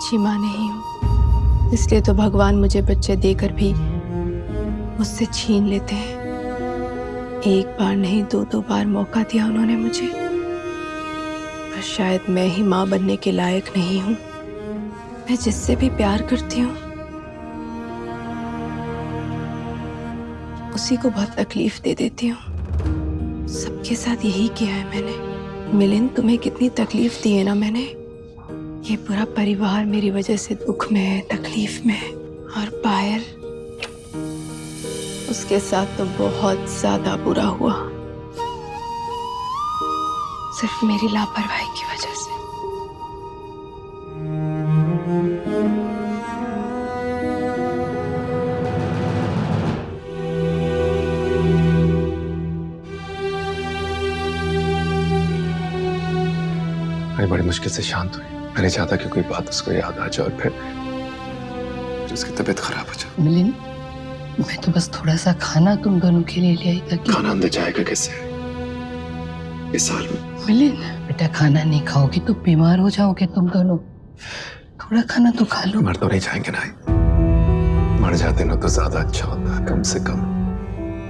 अच्छी माँ नहीं हूँ, इसलिए तो भगवान मुझे बच्चे देकर भी मुझसे छीन लेते हैं। एक बार नहीं, दो दो बार मौका दिया उन्होंने मुझे, पर शायद मैं ही माँ बनने के लायक नहीं हूँ। मैं जिससे भी प्यार करती हूँ उसी को बहुत तकलीफ दे देती हूँ। सबके साथ यही किया है मैंने। मिलिंद, तुम्हें कितनी तकलीफ दी है ना मैंने। ये पूरा परिवार मेरी वजह से दुख में है, तकलीफ में है। और पायल, उसके साथ तो बहुत ज्यादा बुरा हुआ, सिर्फ मेरी लापरवाही की वजह से। मैं बड़ी मुश्किल से शांत हुई। मैं नहीं चाहता कि कोई बात उसको याद आ जाए और फिर उसकी तबीयत खराब हो जाए। मिलिंद, मैं तो बस थोड़ा सा खाना तुम दोनों के लिए ले आई ताकि। खाना अंदर जाएगा कैसे इस साल में? मिलिंद, बेटा खाना नहीं खाओगी तो बीमार हो जाओगे तुम दोनों। थोड़ा खाना तो खा लो। मर तो नहीं जाएंगे ना, मर जाते ना तो ज्यादा अच्छा होता। कम से कम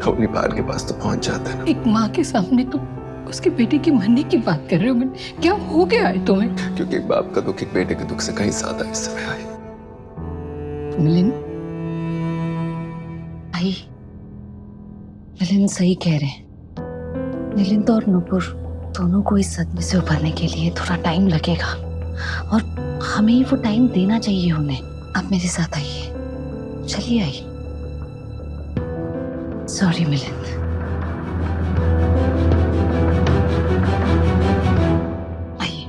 अपनी पायल के पास तो पहुंच जाते ना। एक माँ के सामने तुम उसके बेटे की मरने की बात कर रहे हो। क्या हो गया है तुम्हें? क्योंकि एक बाप का दुख एक बेटे के दुख से कहीं ज्यादा इस समय आई। मिलिंद, आई, मिलिंद सही कह रहे हैं। मिलिंद और नुपुर दोनों को इस सदमे से उभरने के लिए थोड़ा टाइम लगेगा और हमें ही वो टाइम देना चाहिए उन्हें। आप मेरे साथ आइए, चलिए आई। सॉरी मिलिंद। आइए।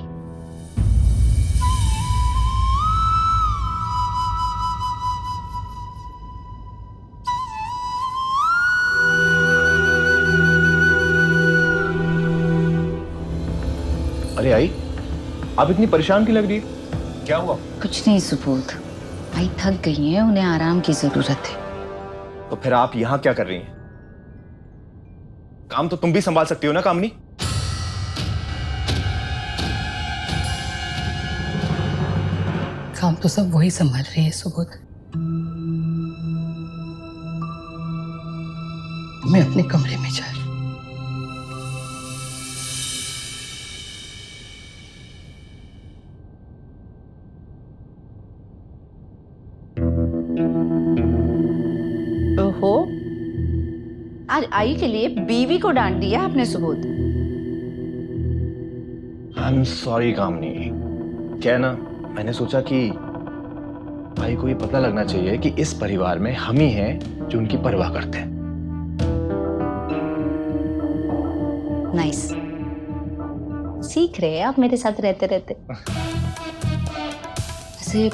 अरे आई, आप इतनी परेशान क्यों लग रही है? क्या हुआ? कुछ नहीं सुबोध, आई थक गई हैं, उन्हें आराम की जरूरत है। तो फिर आप यहाँ क्या कर रही हैं? काम तो तुम भी संभाल सकती हो ना कामनी। काम तो सब वही संभाल रही है सुबोध। मैं अपने कमरे में जा रही हूँ। ओहो, आज आई के लिए बीवी को डांट दिया आपने सुबोध। आई एम सॉरी कामनी। क्या है ना, मैंने सोचा कि भाई को ये पता लगना चाहिए कि इस परिवार में हम ही हैं जो उनकी परवाह करते हैं। नाइस, सीख रहे हैं आप मेरे साथ रहते रहते। वैसे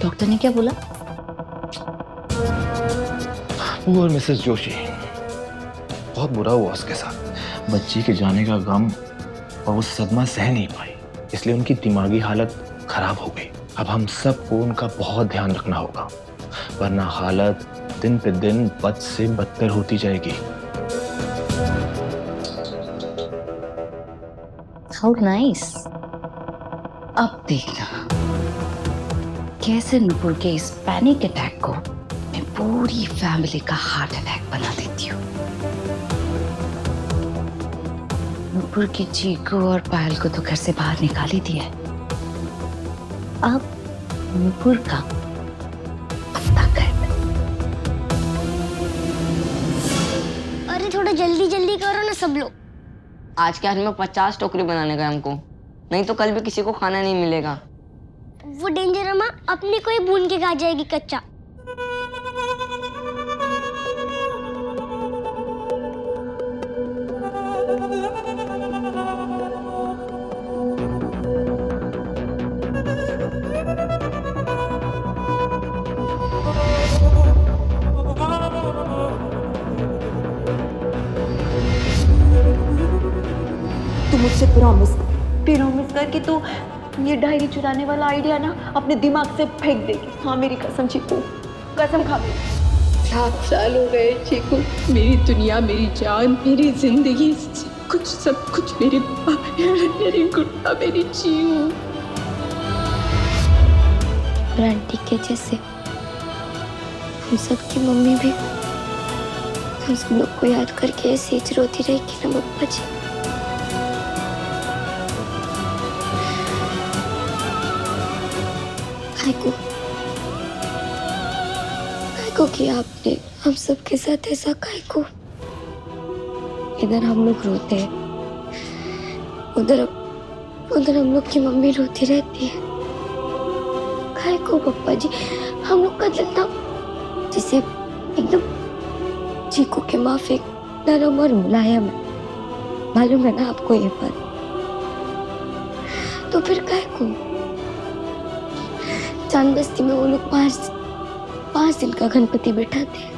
डॉक्टर ने क्या बोला? पुअर मिसेस जोशी, बहुत बुरा हुआ उसके साथ। बच्ची के जाने का गम और वो सदमा सह नहीं पाई, इसलिए उनकी दिमागी हालत खराब हो गई। अब हम सबको उनका बहुत ध्यान रखना होगा, वरना हालत दिन पे दिन बद से बदतर होती जाएगी। How nice. अब देखना कैसे नुपुर के इस पैनिक अटैक को मैं पूरी फैमिली का हार्ट अटैक बना देती हूँ। नुपुर की चीकू और पायल को तो घर से बाहर निकाल ही दिया है। अब नुपुर का पत्ता कर। अरे थोड़ा जल्दी जल्दी करो ना सब लोग। आज के आज में 50 टोकरी बनाने का हमको, नहीं तो कल भी किसी को खाना नहीं मिलेगा। वो डेंजर अम्मा अपने को ही भून के खा जाएगी कच्चा। तू मुझसे प्रॉमिस कर कि तू ये डायरी चुराने वाला आइडिया ना अपने दिमाग से फेंक देगी। हाँ मेरी कसम चीकू, कसम खा मेरी। 7 साल हो गए चीकू, मेरी दुनिया, मेरी जान, मेरी जिंदगी, सब कुछ मेरी गुड़िया, मेरी चीकू। और आंटी के जैसे हम सबकी मम्मी भी हम सब लोग को याद करके ऐसे ही रोती रहेगी ना पप्पा जी। काय को किया आपने हम सब के साथ ऐसा? काय को? इधर हम लोग रोते हैं, उधर हम लोग की मम्मी रोती रहती है। काय को पप्पा जी? हम लोग का दिल ना जिसे एकदम चीकू के माफिक नरम और मुलायम है, मालूम है ना आपको ये बात? तो फिर काय को? चांद बस्ती में वो लोग पांच दिन का गणपति बैठाते हैं,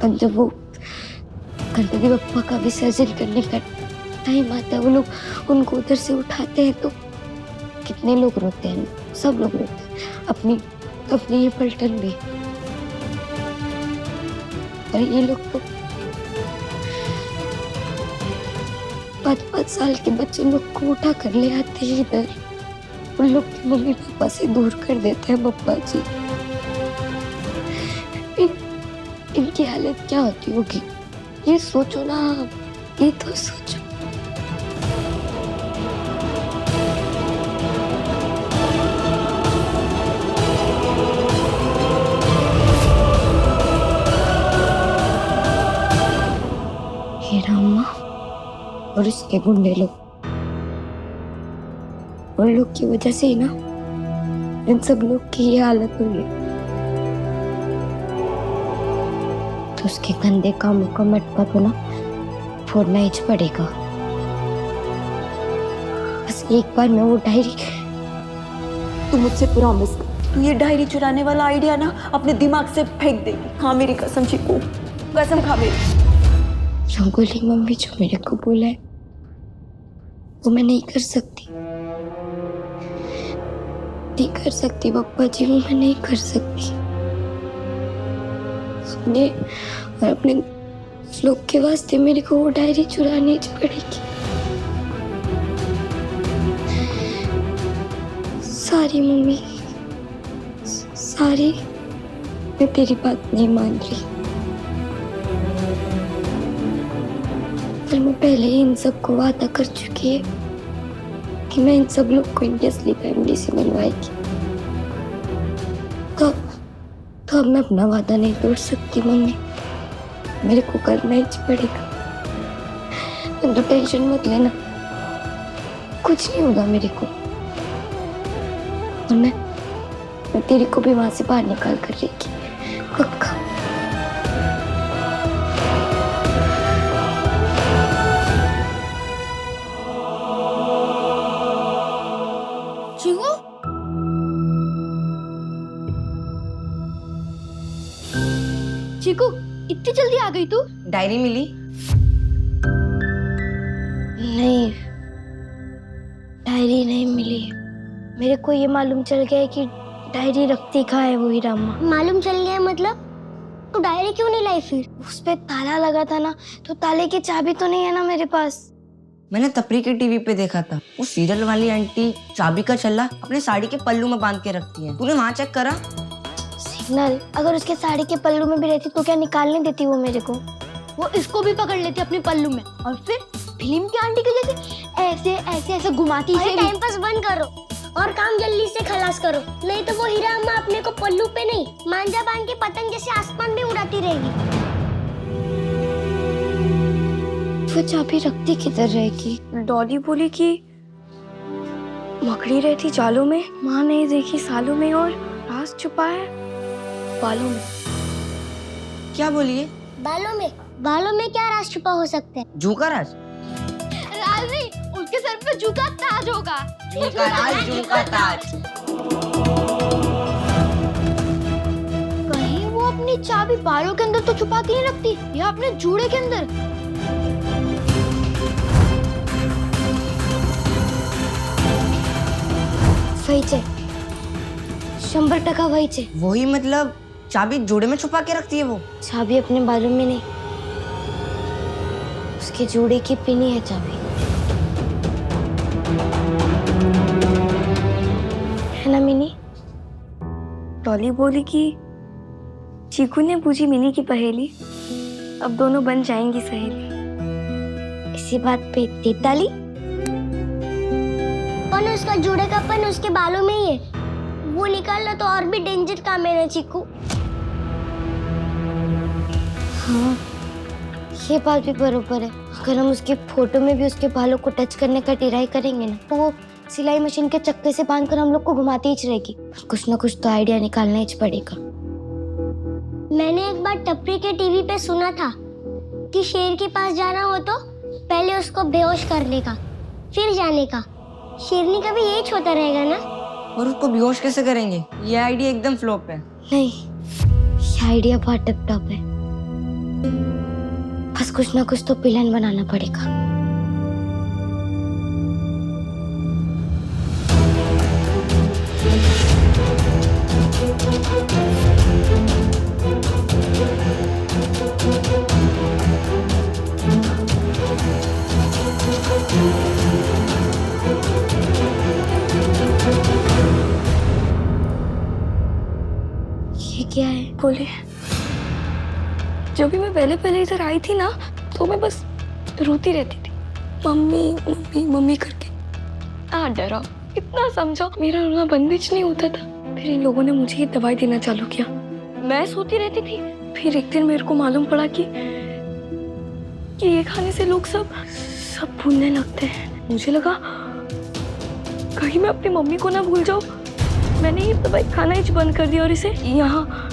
और जब वो गणपति बप्पा का विसर्जन करने का टाइम आता है, वो लोग उनको उधर से उठाते हैं तो कितने लोग रोते हैं, सब लोग रोते हैं, अपनी ये पलटन भी। और ये लोग तो 5-5 साल के बच्चे लोग को उठा कर ले आते हैं इधर, उन लोग की मम्मी पापा से दूर कर देते हैं पप्पा जी। इनकी हालत क्या होती होगी ये सोचो ना आप, ये तो सोचो। हीराम्मा और उसके गुंडे लोग, उन लोग की वजह से ही ना इन सब लोग की ये हालत हुई है। तो उसके गंदे कामों का मटका तो ना फोड़ना ही पड़ेगा। बस एक बार मैं वो डायरी, तू मुझसे प्रॉमिस कर, तू ये डायरी चुराने वाला आइडिया ना अपने दिमाग से फेंक देगी। हाँ मेरी कसम चीकू, कसम खा मेरी। रंगोली मम्मी जो मेरे को बोला है वो मैं नहीं कर सकती, नहीं कर सकती पप्पा जी, वो मैं नहीं कर सकती। अपने लोग के वास्ते मेरे को वो डायरी चुरानी पड़ेगी। सारी मम्मी, सारी, मैं तेरी बात नहीं मान रही, पर मैं पहले ही इन सबको वादा कर चुकी है कि मैं इन सब लोग को इनकी असली फैमिली से मिलवाएगी। तो अब मैं अपना वादा नहीं तोड़ सकती मम्मी, मेरे को करना ही पड़ेगा। तो टेंशन मत लेना, कुछ नहीं होगा मेरे को, और मैं तेरे को भी वहां से बाहर निकाल कर लेगी, पक्का। चीकू, इतनी जल्दी आ गई तू? डायरी मिली? नहीं, डायरी नहीं मिली। मेरे को ये मालूम चल गया है कि डायरी रखती कहाँ है वो हीराम्मा। मालूम चल गया मतलब? तू डायरी क्यों नहीं लाई फिर? उस पे ताला लगा था ना, तो ताले की चाबी तो नहीं है ना मेरे पास। मैंने तपरी के टीवी पे देखा था, वो सीरियल वाली आंटी चाबी का छल्ला अपने साड़ी के पल्लू में बांध के रखती है। तूने वहाँ चेक करा? सिग्नल, अगर उसके साड़ी के पल्लू में भी रहती तो क्या निकालने देती वो मेरे को? वो इसको भी पकड़ लेती अपने पल्लू में और फिर फिल्म की आंटी के जैसे ऐसे ऐसे ऐसे घुमाती। अरे टाइम पास बंद करो और काम जल्दी से खलास करो, नहीं तो वो हीरा अम्मा अपने को पल्लू पे नहीं मांझा बांध के पतंग जैसे आसमान में उड़ाती रहेगी। वो चाबी रखती किधर रहेगी? डॉली बोली कि मकड़ी रहती जालों में, माँ नहीं देखी सालों में, और राज छुपा है बालों में। क्या बोलिए? बालों में क्या राज छुपा हो सकता है? जू का राज? राज नहीं, उसके सर पे जू का ताज होगा। जू का राज, जू का ताज। कहीं वो अपनी चाबी बालों के अंदर तो छुपा के नहीं रखती, या अपने जूड़े के अंदर? वहीच आहे, 100% वहीच आहे। वही मतलब चाबी जूड़े में छुपा के रखती है वो? चाबी अपने बालों में नहीं, उसके जूड़े की पिनी है चाबी, है ना मिनी? डॉली बोली कि चीकू ने बूझी मिनी की पहेली, अब दोनों बन जाएंगी सहेली। इसी बात पे टीप डाली। और उसका जुड़ेगापन उसके बालों में ही है, वो निकालना तो और भी डेंजर काम है ना चीकू। हाँ, ये बात भी बरोबर है। अगर हम उसकी फोटो में भी उसके बालों को टच करने का ट्राई करेंगे ना, तो वो सिलाई मशीन के चक्के से बांधकर हम लोग को घुमाती ही रहेगी। कुछ ना कुछ तो आइडिया निकालना ही पड़ेगा। मैंने एक बार टपरी के टीवी पे सुना था कि शेर के पास जाना हो तो पहले उसको बेहोश करने का, फिर जाने का। शेरनी का भी यही छोटा रहेगा ना? और उसको बेहोश कैसे करेंगे? ये आइडिया एकदम फ्लॉप है। नहीं, ये आइडिया बहुत टिप टॉप है। बस कुछ ना कुछ तो प्लान बनाना पड़ेगा। ये क्या है? बोले। जब भी मैं पहले इधर आई थी ना, तो मैं बस रोती रहती थी, मम्मी मम्मी मम्मी करके। डरा, इतना समझा, मेरा रोना बंदिश नहीं होता था। फिर इन लोगों ने मुझे ये दवाई देना चालू किया। मैं सोती रहती थी। फिर एक दिन मेरे को मालूम पड़ा कि ये खाने से लोग सब भूलने लगते हैं। मुझे लगा कहीं मैं अपनी मम्मी को ना भूल जाऊं। मैंने ये दवाई खाना ही बंद कर दिया और इसे यहाँ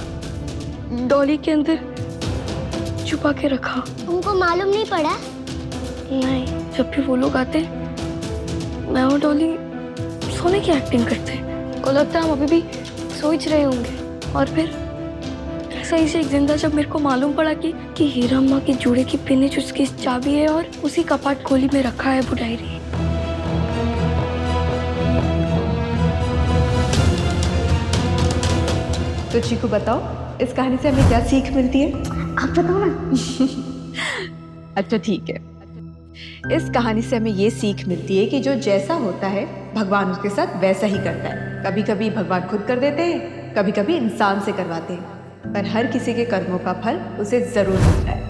डॉली के अंदर छुपा के रखा। तुमको मालूम नहीं पड़ा? नहीं, जब भी वो लोग आते, मैं और डॉली सोने की एक्टिंग करते को लगता है हम अभी भी सोच रहे होंगे। और फिर सही से एक दिन था जब मेरे को मालूम पड़ा कि हीरा अम्मा की जूड़े की पिन उसकी चाबी है और उसी कपाट खोली में रखा है वो डायरी। तो चीकू बताओ, इस कहानी से हमें क्या सीख मिलती है? आप बताओ ना। अच्छा ठीक है, इस कहानी से हमें ये सीख मिलती है कि जो जैसा होता है भगवान उसके साथ वैसा ही करता है। कभी कभी भगवान खुद कर देते हैं, कभी कभी इंसान से करवाते हैं, पर हर किसी के कर्मों का फल उसे जरूर मिलता है।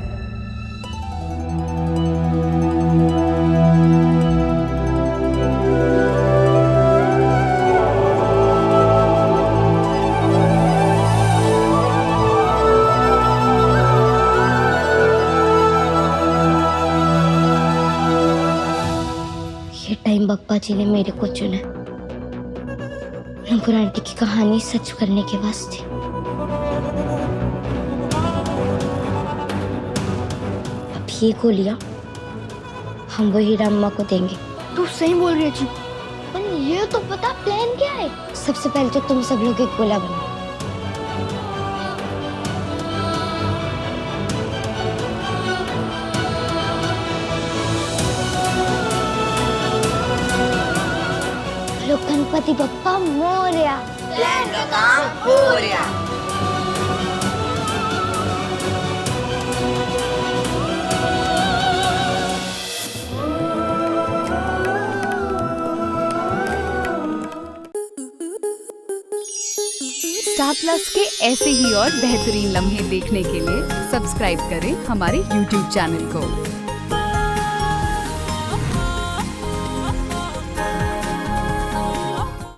टाइम बप्पा जी ने मेरे को चुना नूपुर आंटी की कहानी सच करने के वास्ते। अब ये गोलियां हम वो हीरा अम्मा को देंगे। तू सही बोल रही है जी, पर ये तो पता प्लान क्या है? सबसे पहले तो तुम सब लोग एक गोला बनो। गणपति बप्पा मोरया। प्लान का काम हो रहा। स्टार प्लस के ऐसे ही और बेहतरीन लम्हे देखने के लिए सब्सक्राइब करें हमारे YouTube चैनल को।